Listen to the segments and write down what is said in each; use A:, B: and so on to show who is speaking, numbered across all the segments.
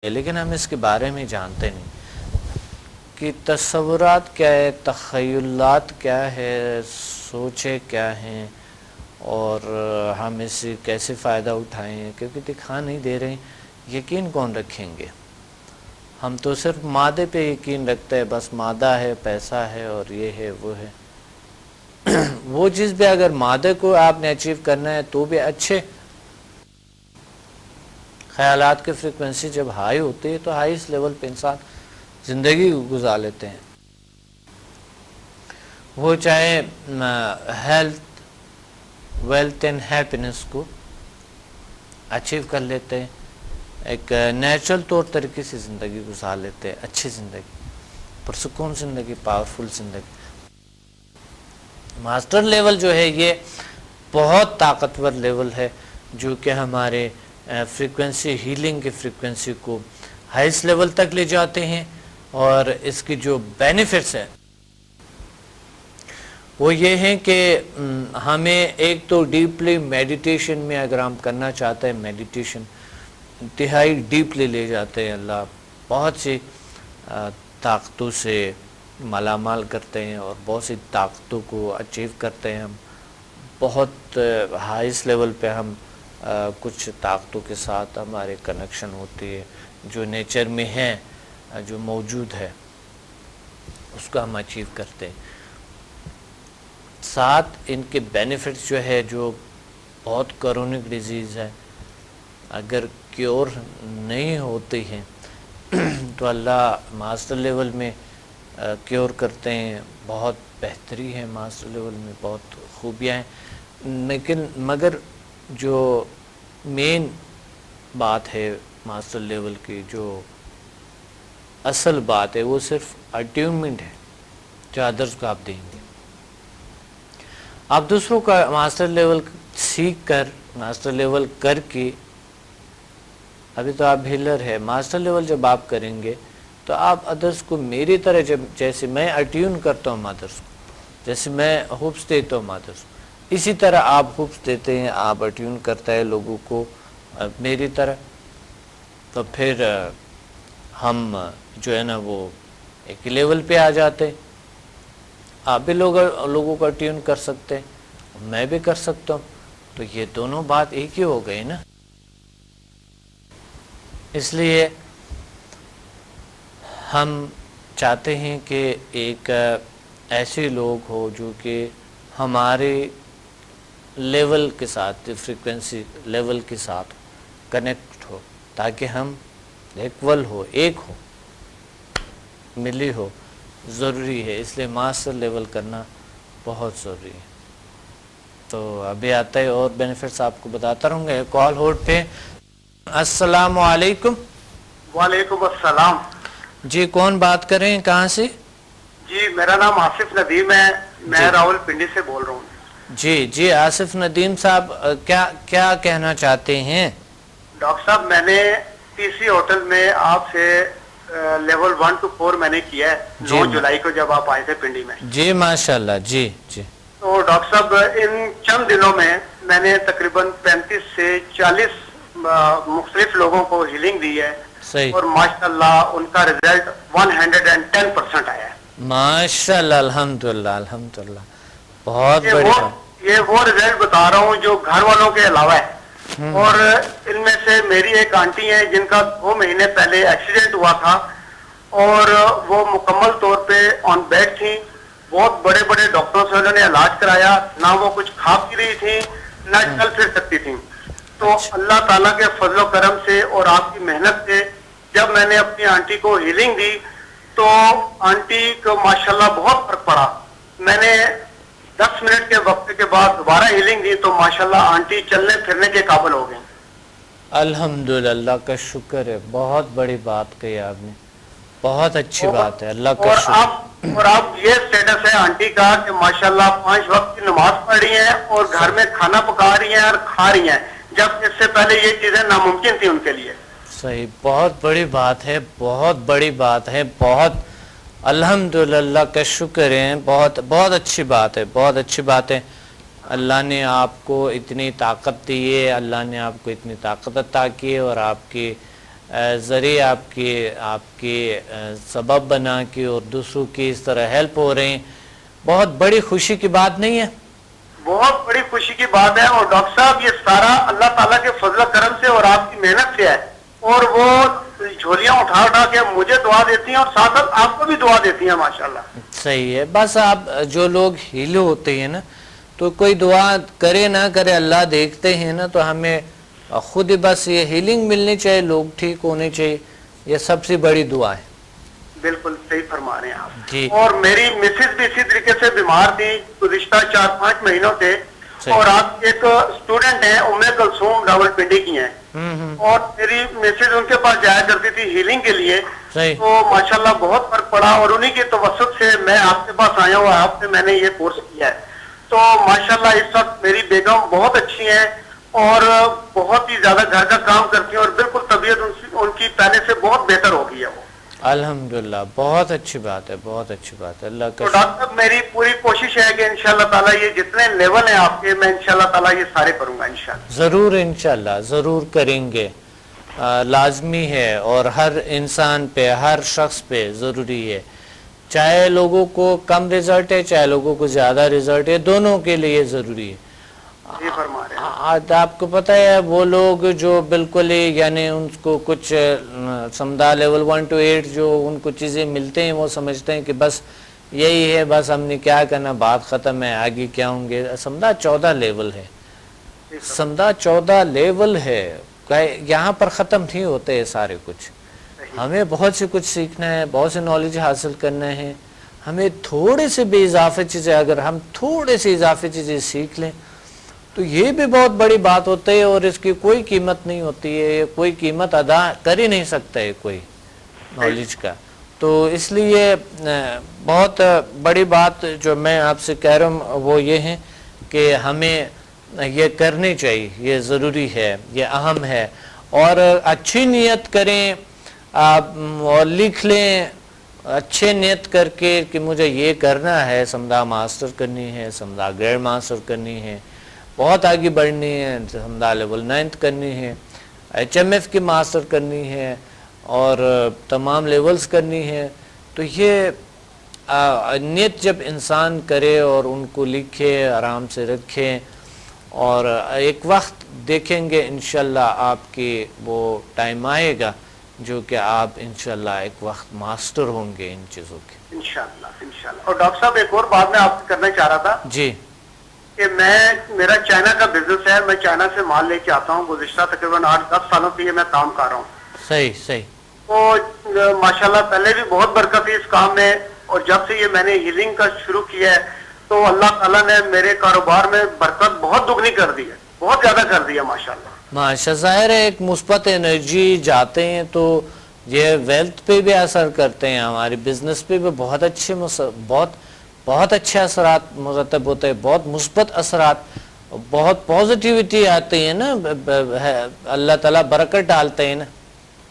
A: لیکن ہم اس کے بارے میں جانتے نہیں کہ تصورات کیا ہے، تخیلات کیا ہے، سوچیں کیا ہیں، اور ہم اس سے کیسے فائدہ اٹھائیں، کیونکہ دکھا نہیں دے رہے ہیں۔ یقین کون رکھیں گے؟ ہم تو صرف مادے پہ یقین رکھتے ہیں، بس مادہ ہے، پیسہ ہے، اور یہ ہے وہ ہے۔ وہ چیز بھی اگر مادے کو آپ نے اچیو کرنا ہے تو بھی اچھے خیالات کی فریکوینسی جب ہائی ہوتی ہے تو ہائیسٹ لیول پہ انسان زندگی گزار لیتے ہیں، وہ چاہے ہیلتھ، ویلتھ اینڈ ہیپینس کو اچیو کر لیتے ہیں، ایک نیچرل طور طریقے سے زندگی گزار لیتے ہیں، اچھی زندگی، پرسکون زندگی، پاورفل زندگی۔ ماسٹر لیول جو ہے یہ بہت طاقتور لیول ہے، جو کہ ہمارے فریکوینسی، ہیلنگ کی فریکوینسی کو ہائیسٹ لیول تک لے جاتے ہیں، اور اس کی جو بینیفٹس ہیں وہ یہ ہیں کہ ہمیں ایک تو ڈیپلی میڈیٹیشن میں اگر ہم کرنا چاہتے ہیں، میڈیٹیشن انتہائی ڈیپلی لے جاتے ہیں، اللہ بہت سی طاقتوں سے مالا مال کرتے ہیں اور بہت سی طاقتوں کو اچیو کرتے ہیں۔ ہم بہت ہائیسٹ لیول پہ ہم کچھ طاقتوں کے ساتھ ہمارے کنیکشن ہوتی ہے، جو نیچر میں ہیں، جو موجود ہے، اس کو ہم اچیو کرتے ہیں۔ ساتھ ان کے بینیفٹس جو ہے، جو بہت کرونک ڈیزیز ہے، اگر کیور نہیں ہوتی ہیں تو اللہ ماسٹر لیول میں کیور کرتے ہیں، بہت بہتری ہے ماسٹر لیول میں، بہت خوبیاں ہیں۔ لیکن مگر جو مین بات ہے ماسٹر لیول کی، جو اصل بات ہے، وہ صرف اٹیونمنٹ ہے جو ادرس کو آپ دیں گے۔ آپ دوسروں کا ماسٹر لیول سیکھ کر، ماسٹر لیول کر کے، ابھی تو آپ ہیلر ہے، ماسٹر لیول جب آپ کریں گے تو آپ ادرس کو میری طرح، جیسے میں اٹیون کرتا ہوں ادرس کو، جیسے میں ہوپس دیتا ہوں ادرس کو، اسی طرح آپ ہوپس دیتے ہیں، آپ اٹیون کرتا ہے لوگوں کو میری طرح، تو پھر ہم جو ہے نا وہ ایک لیول پہ آ جاتے ہیں۔ آپ بھی لوگوں کو اٹیون کر سکتے ہیں، میں بھی کر سکتا ہوں، تو یہ دونوں بات ایک ہی ہو گئی نا۔ اس لیے ہم چاہتے ہیں کہ ایک ایسے لوگ ہو جو کہ ہمارے لیول کے ساتھ، فریکوینسی لیول کے ساتھ کنیکٹ ہو، تاکہ ہم ایکول ہو، ایک ہو، ملی ہو، ضروری ہے۔ اس لیے ماسٹر لیول کرنا بہت ضروری ہے۔ تو ابھی آتا ہے اور بینیفٹس آپ کو بتاتا رہوں گا۔ کال ہولڈ پہ۔ السلام علیکم۔
B: وعلیکم السلام۔
A: جی کون بات کر رہے ہیں، کہاں سے؟
B: جی میرا نام آصف ندیم ہے، میں راول پنڈی سے بول رہا ہوں۔
A: جی آصف ندیم صاحب، کیا کہنا چاہتے ہیں؟
B: ڈاکٹر صاحب، میں نے ٹی سی ہوٹل میں آپ سے لیول 1 to 4 میں نے کیا ہے 9 جولائی کو جب آپ آئے تھے پنڈی میں۔
A: جی ماشاءاللہ۔ جی
B: تو ڈاکٹر صاحب ان چند دنوں میں نے تقریباً 35 سے 40 مختلف لوگوں کو ہیلنگ دی ہے،
A: صحیح،
B: اور ماشاءاللہ ان کا رزلٹ 110% آیا ہے۔
A: ماشاءاللہ، الحمدللہ الحمدللہ، بہت بڑی بات۔
B: یہ وہ رزلٹ بتا رہا ہوں جو گھر والوں کے علاوہ ہے۔ اور ان میں سے میری ایک آنٹی ہے جن کا 2 مہینے پہلے ایکسیڈنٹ ہوا تھا، اور وہ مکمل طور پہ آن بیڈ تھیں، بہت بڑے بڑے ڈاکٹروں سے انہوں نے علاج کرایا، نہ وہ کچھ کھا پی رہی تھیں، نہ چل پھر سکتی تھیں۔ تو اللہ تعالیٰ کے فضل و کرم سے اور آپ کی محنت سے جب میں نے اپنی آنٹی کو ہیلنگ دی تو آنٹی کو ماشاءاللہ بہت فرق پڑا۔ میں نے 10 منٹ کے وقت کے بعد دوبارہ ہیلنگ دی تو ماشاءاللہ آنٹی چلنے پھرنے کے قابل ہو گئیں۔
A: الحمدللہ، اللہ کا شکر ہے، بہت بڑی بات کہی آپ نے، بہت اچھی بات ہے، اللہ کا شکر۔
B: اور اب یہ سٹیٹس ہے آنٹی کا کہ ماشاءاللہ 5 وقت کی نماز پڑھ رہی ہیں اور گھر میں کھانا پکا رہی ہیں اور کھا رہی ہیں، جب اس سے پہلے یہ چیزیں ناممکن تھی ان کے لیے۔
A: صحیح، بہت بڑی بات ہے، بہت بڑی بات ہے، بہت الحمدللہ، اللہ کا شکر ہے، بہت اچھی بات ہے، بہت اچھی بات ہے۔ اللہ نے آپ کو اتنی طاقت دی ہے، اللہ نے آپ کو اتنی طاقت عطا کی ہے، اور آپ کی ذریعے آپ کے سبب بنا کے اور دوسروں کی اس طرح ہیلپ ہو رہے ہیں، بہت بڑی خوشی کی بات نہیں ہے؟
B: بہت بڑی خوشی کی بات ہے، اور ڈاکٹر صاحب یہ سارا اللہ تعالیٰ کے فضل و کرم سے اور آپ کی محنت سے ہے، اور وہ جھولیاں اٹھا اٹھا کے مجھے دعا دیتی ہیں اور ساتھ ساتھ آپ کو بھی دعا دیتی ہیں ماشاءاللہ۔
A: صحیح ہے، بس آپ جو لوگ ہیل ہوتے ہیں نا، تو کوئی دعا کرے نہ کرے اللہ دیکھتے ہیں نا، تو ہمیں خود ہی بس یہ ہیلنگ ملنی چاہیے، لوگ ٹھیک ہونے چاہیے، یہ سب سے بڑی دعا ہے۔
B: بالکل صحیح فرما رہے ہیں آپ
A: جی۔
B: اور میری مسز بھی اسی طریقے سے بیمار تھی گزشتہ 4-5 مہینوں سے، اور آپ ایک اسٹوڈنٹ ہیں ام کلثوم راولپنڈی کی ہیں، اور میری مسز ان کے پاس جایا کرتی تھی ہیلنگ کے لیے، تو ماشاءاللہ بہت فرق پڑا، اور انہی کے توسط سے میں آپ کے پاس آیا ہوں، آپ سے میں نے یہ کورس کیا ہے، تو ماشاءاللہ اس وقت میری بیگم بہت اچھی ہیں اور بہت ہی زیادہ گھر کا کام کرتی ہیں، اور بالکل طبیعت ان کی پہلے سے بہت بہتر ہو گئی ہے وہ۔
A: الحمدللہ، بہت اچھی بات ہے، بہت اچھی بات ہے، اللہ کا
B: تو ڈاکٹر صاحب میری پوری کوشش ہے کہ انشاءاللہ تعالیٰ یہ جتنے لیول ہیں آپ کے، میں انشاءاللہ تعالیٰ یہ سارے کروں گا انشاءاللہ۔
A: ضرور، انشاءاللہ ضرور کریں گے، لازمی ہے، اور ہر انسان پہ، ہر شخص پہ ضروری ہے، چاہے لوگوں کو کم رزلٹ ہے چاہے لوگوں کو زیادہ رزلٹ ہے، دونوں کے لیے ضروری ہے۔ آپ کو پتہ ہے وہ لوگ جو بالکل ہی یعنی ان کو کچھ سمدھا لیول 1 to 8 جو ان کو چیزیں ملتے ہیں، وہ سمجھتے ہیں کہ بس یہی ہے، بس ہم نے کیا کرنا، بات ختم ہے، آگے کیا ہوں گے۔ سمدھا 14 لیول ہے، سمدھا 14 لیول ہے، یہاں پر ختم نہیں ہوتے ہیں سارے کچھ، ہمیں بہت سے کچھ سیکھنا ہے، بہت سے نالج حاصل کرنا ہے، ہمیں تھوڑے سے بھی اضافی چیزیں، اگر ہم تھوڑے سے اضافی چیزیں سیکھ لیں تو یہ بھی بہت بڑی بات ہوتی ہے، اور اس کی کوئی قیمت نہیں ہوتی ہے، کوئی قیمت ادا کر ہی نہیں سکتا ہے کوئی نالج کا۔ تو اس لیے بہت بڑی بات جو میں آپ سے کہہ رہا ہوں وہ یہ ہے کہ ہمیں یہ کرنی چاہیے، یہ ضروری ہے، یہ اہم ہے، اور اچھی نیت کریں اور لکھ لیں اچھے نیت کر کے کہ مجھے یہ کرنا ہے، سمدھا ماسٹر کرنی ہے، سمدھا گریڈ ماسٹر کرنی ہے، بہت آگے بڑھنی ہے، سمدھا لیول 9 کرنی ہے، HMF کی ماسٹر کرنی ہے، اور تمام لیولز کرنی ہے۔ تو یہ نیت جب انسان کرے اور ان کو لکھے، آرام سے رکھے، اور ایک وقت دیکھیں گے انشاءاللہ آپ کی وہ ٹائم آئے گا جو کہ آپ انشاءاللہ ایک وقت ماسٹر ہوں گے ان چیزوں کے
B: انشاءاللہ انشاءاللہ۔ اور ڈاکٹر صاحب ایک اور بات میں آپ سے کرنا چاہ رہا تھا
A: جی
B: کہ میرا چائنا کا بزنس ہے، میں چائنا سے مال لے کے آتا ہوں، گزشتہ تقریباً 8-10 سالوں سے یہ میں کام کر رہا ہوں۔
A: صحیح صحیح۔
B: تو ماشاءاللہ پہلے بھی بہت برکت ہے اس کام میں، اور جب سے یہ میں نے ہیلنگ کا شروع کیا ہے تو اللہ تعالیٰ نے میرے کاروبار میں برکت بہت دگنی کر دی ہے، بہت زیادہ کر دی ہے ماشاءاللہ۔
A: ماشاء ظاہر ہے، ایک مثبت انرجی جاتے ہیں تو یہ ویلتھ پہ بھی اثر کرتے ہیں، ہماری بزنس پہ بھی بہت اچھے اثرات مرتب ہوتے ہیں، بہت مثبت اثرات، بہت پازیٹیوٹی آتی ہے نا، اللہ تعالیٰ برکت ڈالتے ہیں نا،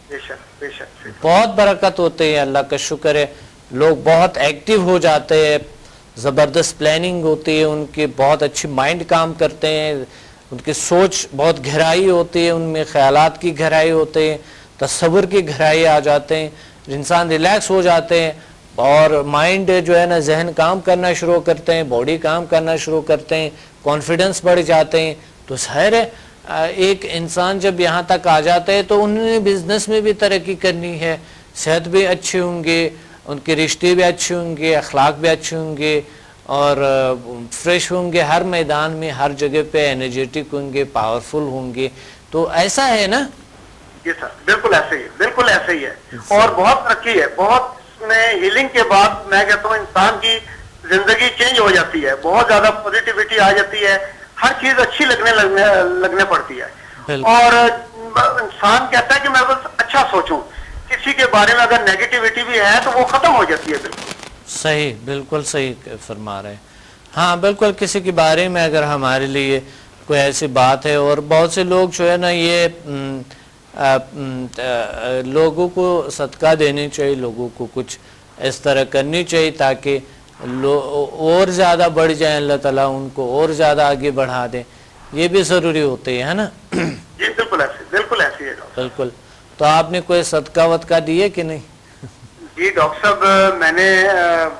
B: بے شک بے شک،
A: بہت برکت ہوتے ہیں، اللہ کا شکر ہے، لوگ بہت ایکٹیو ہو جاتے ہیں، زبردست پلاننگ ہوتی ہے ان کی، بہت اچھی مائنڈ کام کرتے ہیں، ان کی سوچ بہت گہرائی ہوتی ہے، ان میں خیالات کی گہرائی ہوتے ہیں، تصور کی گہرائی آ جاتے ہیں، انسان ریلیکس ہو جاتے ہیں، اور مائنڈ جو ہے نا، ذہن کام کرنا شروع کرتے ہیں، باڈی کام کرنا شروع کرتے ہیں، کانفیڈنس بڑھ جاتے ہیں۔ تو ظاہر ہے ایک انسان جب یہاں تک آ جاتا ہے تو انہوں نے بزنس میں بھی ترقی کرنی ہے، صحت بھی اچھی ہوں گے، ان کے رشتے بھی اچھے ہوں گے، اخلاق بھی اچھے ہوں گے، اور فریش ہوں گے، ہر میدان میں ہر جگہ پہ انرجیٹک ہوں گے، پاورفل ہوں گے۔ تو ایسا ہے نا؟
B: جی سر، بالکل ایسے ہی ہے، بالکل ایسے ہی ہے، اور بہت ترقی ہے، بہت میں ہیلنگ کے بعد میں کہتا ہوں انسان کی زندگی چینج ہو جاتی ہے، بہت زیادہ پوزیٹیوٹی آ جاتی ہے، ہر چیز اچھی لگنے پڑتی ہے، اور انسان کہتا ہے کہ میں بس اچھا سوچوں، کسی کے بارے میں اگر نیگیٹیوٹی بھی ہے تو وہ ختم ہو جاتی ہے۔ بالکل
A: صحیح، بالکل صحیح فرما رہے ہیں۔ ہاں بالکل، کسی کے بارے میں اگر ہمارے لیے کوئی ایسی بات ہے، اور بہت سے لوگ جو ہے نا یہ لوگوں کو صدقہ دینے چاہیے، لوگوں کو کچھ اس طرح کرنی چاہیے تاکہ اور زیادہ بڑھ جائیں، اللہ تعالیٰ ان کو اور زیادہ آگے بڑھا دیں، یہ بھی ضروری ہوتے ہیں نا۔
B: جی بالکل ایسے، بالکل ایسے ہے۔
A: بالکل۔ تو آپ نے کوئی صدقہ ودقہ دیے کہ نہیں؟
B: جی ڈاکٹر صاحب میں نے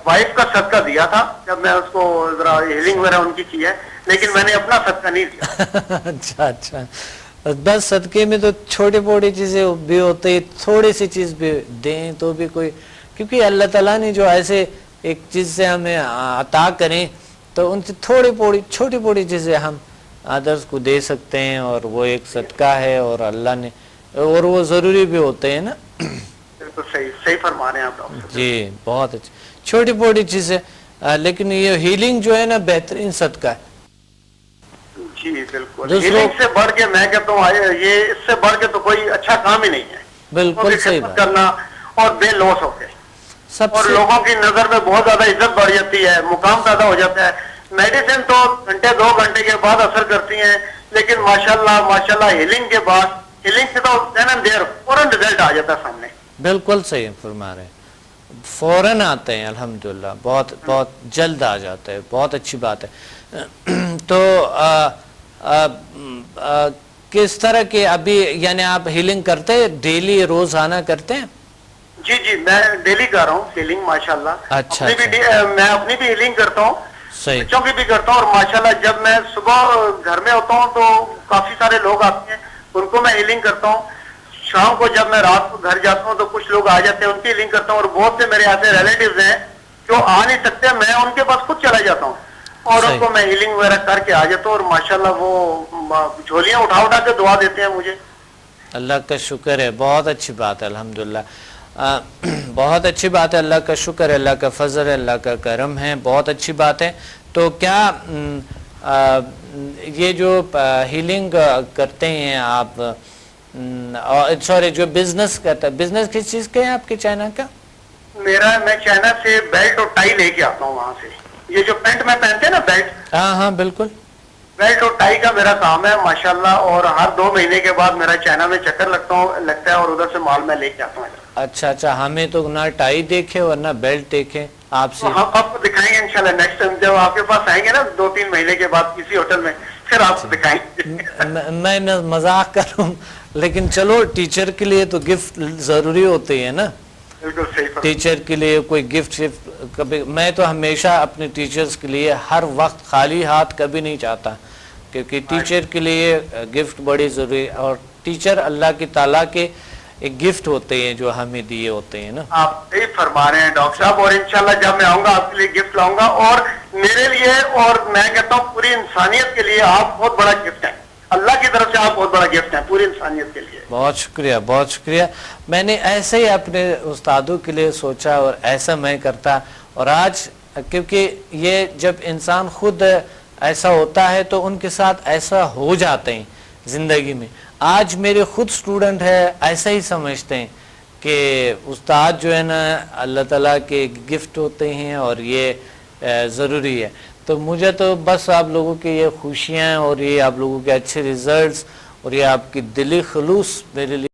B: وائف کا صدقہ دیا تھا جب میں اس کو ذرا ہیلنگ وغیرہ ان کی ہے، لیکن میں نے اپنا صدقہ نہیں دیا۔
A: اچھا اچھا، بس صدقے میں تو چھوٹی بڑی چیزیں بھی ہوتے، تھوڑی سی چیز بھی دیں تو بھی کوئی، کیونکہ اللہ تعالیٰ نے جو ایسے ایک چیز سے ہمیں عطا کریں تو ان سے چھوٹی بڑی چیزیں ہم ادرس کو دے سکتے ہیں، اور وہ ایک صدقہ ہے، اور اللہ نے، اور وہ ضروری بھی ہوتے ہیں نا۔
B: بالکل صحیح فرما رہے ہیں آپ ڈاکٹر صاحب۔
A: جی بہت اچھی چھوٹی بڑی چیزیں، لیکن یہ ہیلنگ جو ہے نا بہترین صدقہ ہے۔
B: جی بالکل، ہیلنگ سے بڑھ کے میں کہتا ہوں یہ اس سے بڑھ کے تو کوئی اچھا کام ہی نہیں ہے۔
A: بالکل صحیح بات
B: کرنا اور بے لوس ہو کے، اور لوگوں کی نظر میں بہت زیادہ عزت بڑھ جاتی ہے، مقام پیدا ہو جاتا ہے۔ میڈیسن تو گھنٹے 2 گھنٹے کے بعد اثر کرتی ہیں، لیکن ماشاءاللہ ہیلنگ کے بعد، ہیلنگ سے تو فوراً رزلٹ آ جاتا ہے سامنے۔ بالکل
A: صحیح فرما رہے ہیں، فوراً آتے ہیں الحمدللہ، بہت جلد آ جاتا ہے، بہت اچھی بات ہے۔ تو کس طرح کے ابھی یعنی آپ ہیلنگ کرتے ہیں ڈیلی، روزانہ کرتے ہیں؟
B: جی میں ڈیلی کر رہا ہوں ہیلنگ ماشاءاللہ۔
A: اچھا
B: میں اپنی بھی ہیلنگ کرتا ہوں،
A: صحیح،
B: بچوں کی بھی کرتا ہوں، اور ماشاءاللہ جب میں صبح گھر میں ہوتا ہوں تو کافی سارے لوگ آتے ہیں، ان کو میں ہیلنگ کرتا ہوں۔ شام کو جب میں رات کو گھر جاتا ہوں تو کچھ لوگ آ جاتے ہیں، ان کی ہیلنگ کرتا ہوں، اور بہت سے میرے ایسے ریلیٹیوز ہیں جو آ نہیں سکتے، میں ان کے پاس خود چلا جاتا ہوں اور ان کو میں ہیلنگ وغیرہ کر کے آ جاتا ہوں، اور ماشاءاللہ وہ جھولیاں اٹھا کے دعا دیتے ہیں مجھے۔
A: اللہ کا شکر ہے، بہت اچھی بات ہے الحمدللہ، بہت اچھی بات ہے، اللہ کا شکر ہے، اللہ کا فضل ہے، اللہ کا کرم ہے، بہت اچھی بات ہے۔ تو کیا یہ جو ہیلنگ کرتے ہیں آپ، سوری جو بزنس کرتا ہے، بزنس کس چیز کا ہے آپ کے چائنا کا؟
B: میں چائنا سے بیلٹ اور ٹائی لے کے آتا ہوں وہاں سے، یہ جو پینٹ میں پہنتے ہیں نا بیلٹ،
A: ہاں بالکل،
B: بیلٹ اور ٹائی کا میرا کام ہے ماشاءاللہ، اور ہر 2 مہینے کے بعد میرا چائنا میں چکر لگتا ہے، اور ادھر سے مال میں لے کے آتا ہوں۔
A: اچھا، ہمیں تو نہ ٹائی دیکھے اور نہ بیلٹ دیکھے، آپ سے
B: ہم آپ کو دکھائیں گے انشاءاللہ نیکسٹ ٹائم جب آپ کے پاس آئیں گے نا 2-3 مہینے کے بعد کسی ہوٹل میں، پھر آپ کو دکھائیں گے۔
A: میں مذاق کروں، لیکن چلو ٹیچر کے لیے تو گفٹ ضروری ہوتے ہیں نا،
B: بالکل صحیح،
A: ٹیچر کے لیے کوئی گفٹ کبھی، میں تو ہمیشہ اپنے ٹیچرز کے لیے ہر وقت خالی ہاتھ کبھی نہیں چاہتا، کیونکہ ٹیچر کے لیے گفٹ بڑی ضروری، اور ٹیچر اللہ کی تعالیٰ کے ایک گفٹ ہوتے ہیں جو ہمیں دیے ہوتے ہیں نا۔
B: آپ صحیح فرما رہے ہیں ڈاکٹر صاحب، اور انشاءاللہ جب میں آؤں گا آپ کے لیے گفٹ لاؤں گا، اور میرے لیے اور میں کہتا ہوں پوری انسانیت کے لیے آپ بہت بڑا گفٹ ہیں، اللہ کی طرف سے آپ بہت بڑا گفٹ ہیں پوری انسانیت کے لیے۔
A: بہت شکریہ، بہت شکریہ۔ میں نے ایسے ہی اپنے استادوں کے لیے سوچا اور ایسا میں کرتا، اور آج کیونکہ یہ جب انسان خود ایسا ہوتا ہے تو ان کے ساتھ ایسا ہو جاتے ہیں زندگی میں۔ آج میرے خود سٹوڈنٹ ہے ایسا ہی سمجھتے ہیں کہ استاد جو ہے نا اللہ تعالیٰ کے گفٹ ہوتے ہیں، اور یہ ضروری ہے۔ تو مجھے تو بس آپ لوگوں کے یہ خوشیاں اور یہ آپ لوگوں کے اچھے ریزلٹس اور یہ آپ کی دلی خلوص میرے لیے